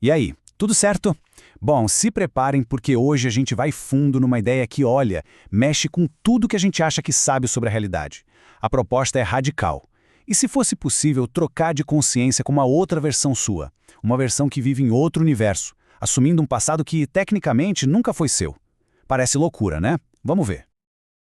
E aí, tudo certo? Bom, se preparem porque hoje a gente vai fundo numa ideia que, olha, mexe com tudo que a gente acha que sabe sobre a realidade. A proposta é radical. E se fosse possível trocar de consciência com uma outra versão sua? Uma versão que vive em outro universo, assumindo um passado que, tecnicamente, nunca foi seu. Parece loucura, né? Vamos ver.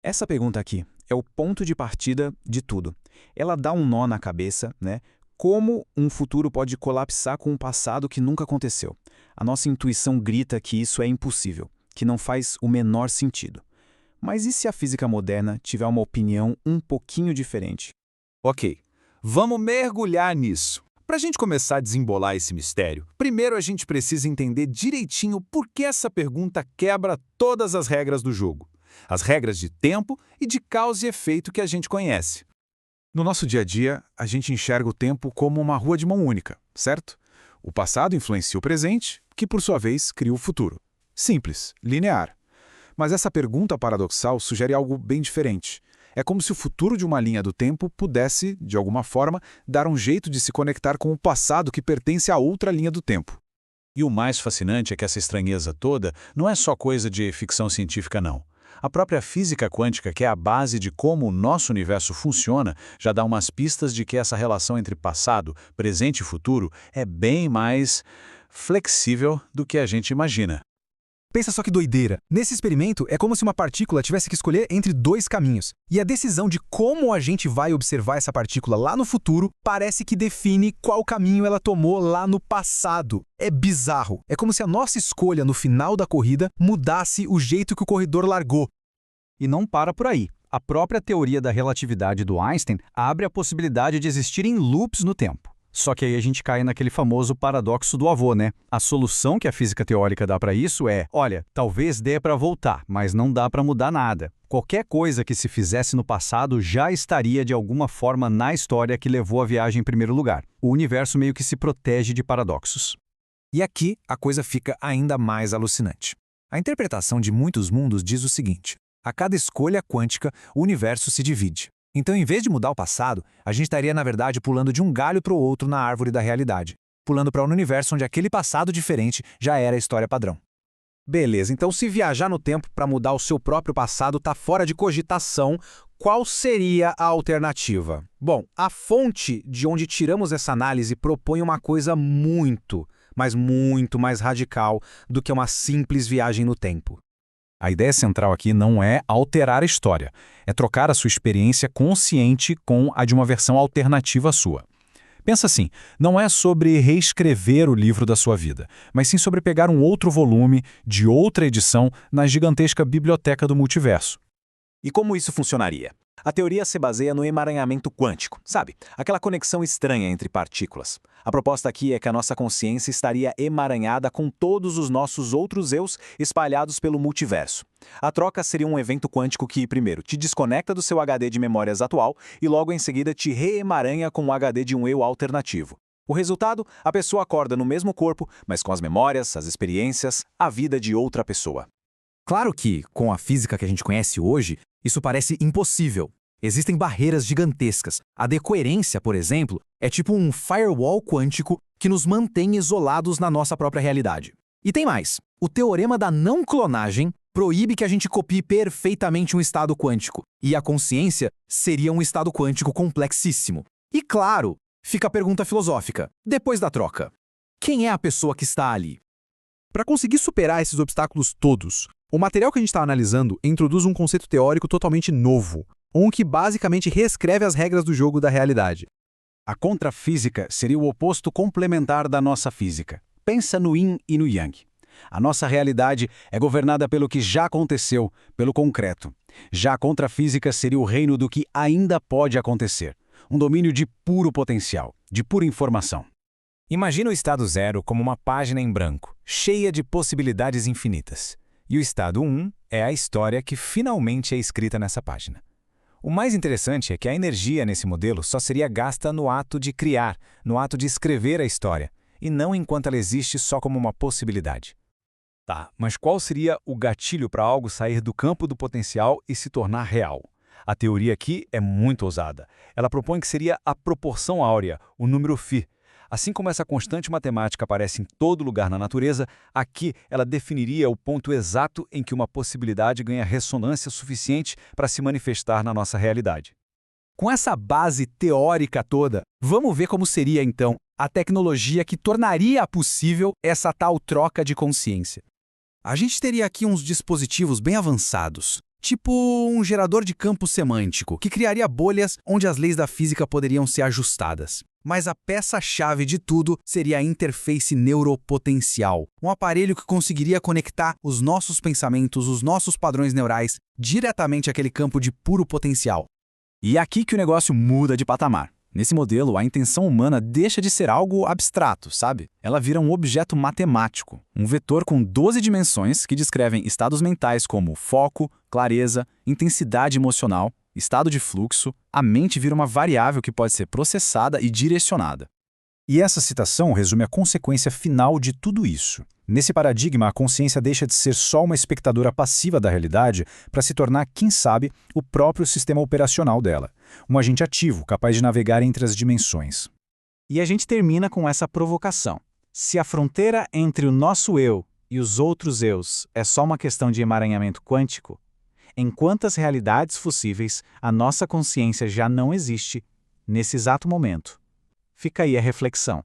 Essa pergunta aqui é o ponto de partida de tudo. Ela dá um nó na cabeça, né? Como um futuro pode colapsar com um passado que nunca aconteceu? A nossa intuição grita que isso é impossível, que não faz o menor sentido. Mas e se a física moderna tiver uma opinião um pouquinho diferente? Ok, vamos mergulhar nisso. Para a gente começar a desembolar esse mistério, primeiro a gente precisa entender direitinho por que essa pergunta quebra todas as regras do jogo. As regras de tempo e de causa e efeito que a gente conhece. No nosso dia a dia, a gente enxerga o tempo como uma rua de mão única, certo? O passado influencia o presente, que por sua vez cria o futuro. Simples, linear. Mas essa pergunta paradoxal sugere algo bem diferente. É como se o futuro de uma linha do tempo pudesse, de alguma forma, dar um jeito de se conectar com o passado que pertence a outra linha do tempo. E o mais fascinante é que essa estranheza toda não é só coisa de ficção científica, não. A própria física quântica, que é a base de como o nosso universo funciona, já dá umas pistas de que essa relação entre passado, presente e futuro é bem mais flexível do que a gente imagina. Pensa só que doideira. Nesse experimento, é como se uma partícula tivesse que escolher entre dois caminhos. E a decisão de como a gente vai observar essa partícula lá no futuro parece que define qual caminho ela tomou lá no passado. É bizarro. É como se a nossa escolha no final da corrida mudasse o jeito que o corredor largou. E não para por aí. A própria teoria da relatividade do Einstein abre a possibilidade de existirem loops no tempo. Só que aí a gente cai naquele famoso paradoxo do avô, né? A solução que a física teórica dá para isso é, olha, talvez dê para voltar, mas não dá para mudar nada. Qualquer coisa que se fizesse no passado já estaria de alguma forma na história que levou a viagem em primeiro lugar. O universo meio que se protege de paradoxos. E aqui a coisa fica ainda mais alucinante. A interpretação de muitos mundos diz o seguinte: a cada escolha quântica, o universo se divide. Então, em vez de mudar o passado, a gente estaria, na verdade, pulando de um galho para o outro na árvore da realidade, pulando para um universo onde aquele passado diferente já era a história padrão. Beleza, então se viajar no tempo para mudar o seu próprio passado está fora de cogitação, qual seria a alternativa? Bom, a fonte de onde tiramos essa análise propõe uma coisa muito, mas muito mais radical do que uma simples viagem no tempo. A ideia central aqui não é alterar a história, é trocar a sua experiência consciente com a de uma versão alternativa sua. Pensa assim, não é sobre reescrever o livro da sua vida, mas sim sobre pegar um outro volume de outra edição na gigantesca biblioteca do multiverso. E como isso funcionaria? A teoria se baseia no emaranhamento quântico, sabe? Aquela conexão estranha entre partículas. A proposta aqui é que a nossa consciência estaria emaranhada com todos os nossos outros eus espalhados pelo multiverso. A troca seria um evento quântico que, primeiro, te desconecta do seu HD de memórias atual e logo em seguida te reemaranha com o HD de um eu alternativo. O resultado? A pessoa acorda no mesmo corpo, mas com as memórias, as experiências, a vida de outra pessoa. Claro que, com a física que a gente conhece hoje, isso parece impossível. Existem barreiras gigantescas. A decoerência, por exemplo, é tipo um firewall quântico que nos mantém isolados na nossa própria realidade. E tem mais. O teorema da não clonagem proíbe que a gente copie perfeitamente um estado quântico. E a consciência seria um estado quântico complexíssimo. E claro, fica a pergunta filosófica. Depois da troca, quem é a pessoa que está ali? Para conseguir superar esses obstáculos todos, o material que a gente está analisando introduz um conceito teórico totalmente novo, um que basicamente reescreve as regras do jogo da realidade. A contrafísica seria o oposto complementar da nossa física. Pensa no yin e no yang. A nossa realidade é governada pelo que já aconteceu, pelo concreto. Já a contrafísica seria o reino do que ainda pode acontecer. Um domínio de puro potencial, de pura informação. Imagina o estado 0 como uma página em branco, cheia de possibilidades infinitas. E o estado 1 é a história que finalmente é escrita nessa página. O mais interessante é que a energia nesse modelo só seria gasta no ato de criar, no ato de escrever a história, e não enquanto ela existe só como uma possibilidade. Tá, mas qual seria o gatilho para algo sair do campo do potencial e se tornar real? A teoria aqui é muito ousada. Ela propõe que seria a proporção áurea, o número φ. Assim como essa constante matemática aparece em todo lugar na natureza, aqui ela definiria o ponto exato em que uma possibilidade ganha ressonância suficiente para se manifestar na nossa realidade. Com essa base teórica toda, vamos ver como seria, então, a tecnologia que tornaria possível essa tal troca de consciência. A gente teria aqui uns dispositivos bem avançados, tipo um gerador de campo semântico, que criaria bolhas onde as leis da física poderiam ser ajustadas. Mas a peça-chave de tudo seria a interface neuropotencial, um aparelho que conseguiria conectar os nossos pensamentos, os nossos padrões neurais, diretamente àquele campo de puro potencial. E é aqui que o negócio muda de patamar. Nesse modelo, a intenção humana deixa de ser algo abstrato, sabe? Ela vira um objeto matemático, um vetor com 12 dimensões que descrevem estados mentais como foco, clareza, intensidade emocional, estado de fluxo. A mente vira uma variável que pode ser processada e direcionada. E essa citação resume a consequência final de tudo isso. Nesse paradigma, a consciência deixa de ser só uma espectadora passiva da realidade para se tornar, quem sabe, o próprio sistema operacional dela. Um agente ativo, capaz de navegar entre as dimensões. E a gente termina com essa provocação. Se a fronteira entre o nosso eu e os outros eus é só uma questão de emaranhamento quântico, em quantas realidades possíveis a nossa consciência já não existe nesse exato momento? Fica aí a reflexão.